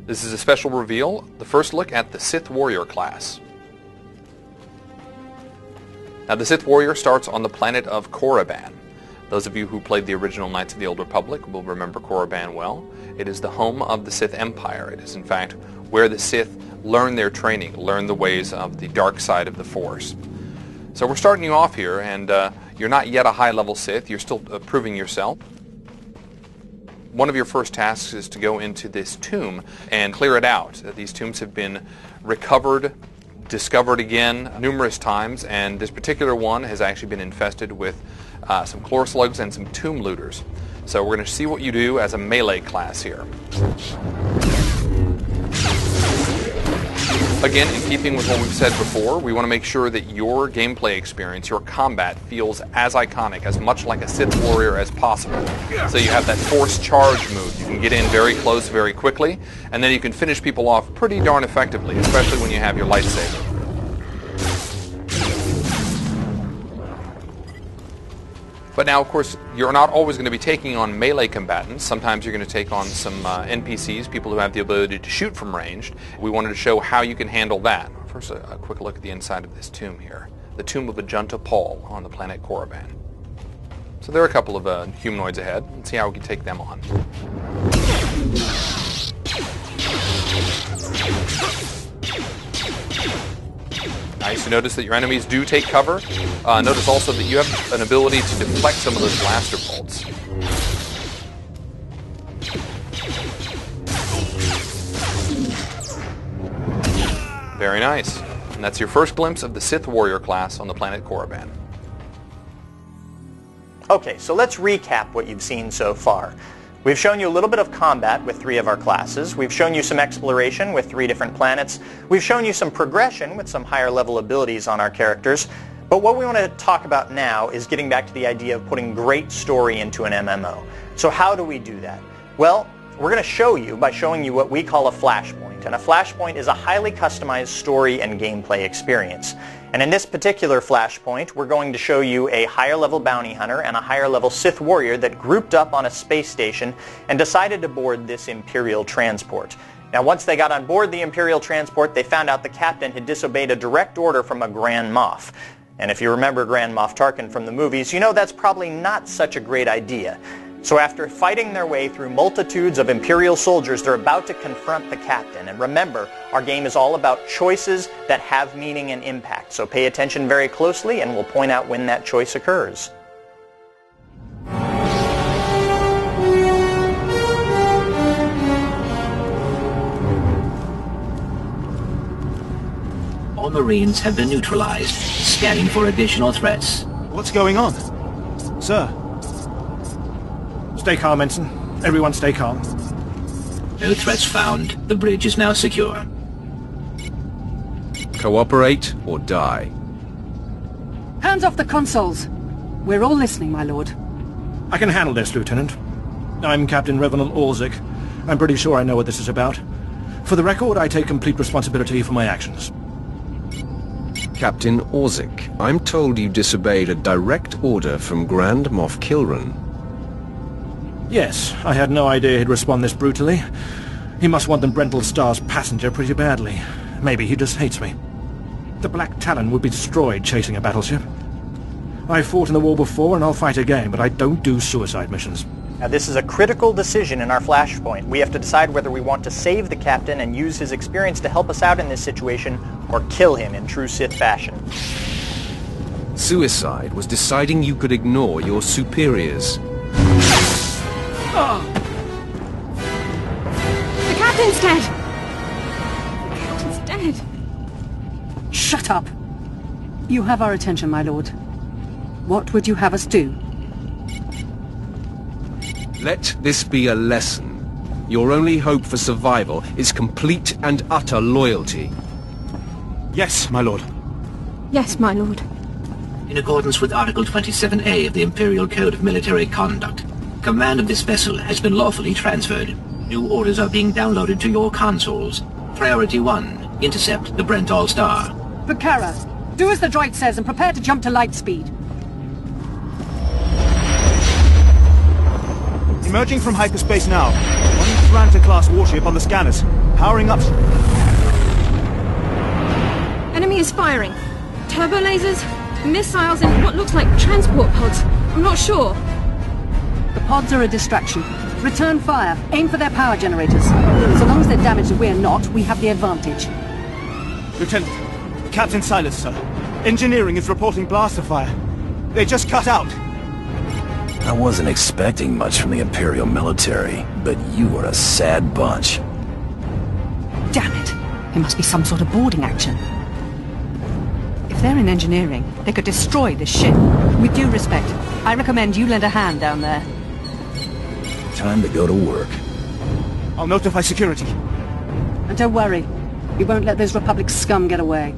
This is a special reveal, the first look at the Sith Warrior class. Now the Sith Warrior starts on the planet of Korriban. Those of you who played the original Knights of the Old Republic will remember Korriban well. It is the home of the Sith Empire. It is in fact where the Sith learn their training, learn the ways of the dark side of the Force. So we're starting you off here, and you're not yet a high-level Sith. You're still proving yourself. One of your first tasks is to go into this tomb and clear it out. These tombs have been recovered, discovered again numerous times, and this particular one has actually been infested with some chlor slugs and some tomb looters. So we're going to see what you do as a melee class here. Again, in keeping with what we've said before, we want to make sure that your gameplay experience, your combat, feels as iconic, as much like a Sith Warrior as possible. So you have that force charge move. You can get in very close very quickly, and then you can finish people off pretty darn effectively, especially when you have your lightsaber. But now, of course, you're not always going to be taking on melee combatants. Sometimes you're going to take on some NPCs, people who have the ability to shoot from range. We wanted to show how you can handle that. First, a quick look at the inside of this tomb here. The tomb of Ajunta Paul on the planet Korriban. So there are a couple of humanoids ahead. Let's see how we can take them on. Nice. You notice that your enemies do take cover. Notice also that you have an ability to deflect some of those blaster bolts. Very nice. And that's your first glimpse of the Sith Warrior class on the planet Korriban. Okay, so let's recap what you've seen so far. We've shown you a little bit of combat with 3 of our classes. We've shown you some exploration with 3 different planets. We've shown you some progression with some higher level abilities on our characters. But what we want to talk about now is getting back to the idea of putting great story into an MMO. So how do we do that? Well, we're going to show you by showing you what we call a flashpoint. And a flashpoint is a highly customized story and gameplay experience. And in this particular flashpoint, we're going to show you a higher level bounty hunter and a higher level Sith warrior that grouped up on a space station and decided to board this Imperial transport. Now once they got on board the Imperial transport, they found out the captain had disobeyed a direct order from a Grand Moff. And if you remember Grand Moff Tarkin from the movies, you know that's probably not such a great idea. So after fighting their way through multitudes of Imperial soldiers, they're about to confront the captain. And remember, our game is all about choices that have meaning and impact. So pay attention very closely and we'll point out when that choice occurs. All Marines have been neutralized, scanning for additional threats. What's going on? Sir? Stay calm, Ensign. Everyone stay calm. No threats found. The bridge is now secure. Cooperate or die. Hands off the consoles. We're all listening, my lord. I can handle this, Lieutenant. I'm Captain Revenant Orzik. I'm pretty sure I know what this is about. For the record, I take complete responsibility for my actions. Captain Orzik, I'm told you disobeyed a direct order from Grand Moff Kilran. Yes, I had no idea he'd respond this brutally. He must want the Brental Star's passenger pretty badly. Maybe he just hates me. The Black Talon would be destroyed chasing a battleship. I fought in the war before and I'll fight again, but I don't do suicide missions. Now this is a critical decision in our flashpoint. We have to decide whether we want to save the captain and use his experience to help us out in this situation, or kill him in true Sith fashion. Suicide was deciding you could ignore your superiors. Oh. The captain's dead! The captain's dead! Shut up! You have our attention, my lord. What would you have us do? Let this be a lesson. Your only hope for survival is complete and utter loyalty. Yes, my lord. Yes, my lord. In accordance with Article 27A of the Imperial Code of Military Conduct, command of this vessel has been lawfully transferred. New orders are being downloaded to your consoles. Priority 1, intercept the Brental Star. Bakara, do as the droid says and prepare to jump to light speed. Emerging from hyperspace now. Atlanta-class warship on the scanners. Powering up. Enemy is firing. Turbo lasers, missiles, and what looks like transport pods. I'm not sure. The pods are a distraction. Return fire. Aim for their power generators. So long as they're damaged and we're not, we have the advantage. Lieutenant, Captain Silas, sir. Engineering is reporting blaster fire. They just cut out. I wasn't expecting much from the Imperial military, but you are a sad bunch. Damn it! It must be some sort of boarding action. If they're in engineering, they could destroy this ship. With due respect, I recommend you lend a hand down there. Time to go to work. I'll notify security. And don't worry, we won't let those Republic scum get away.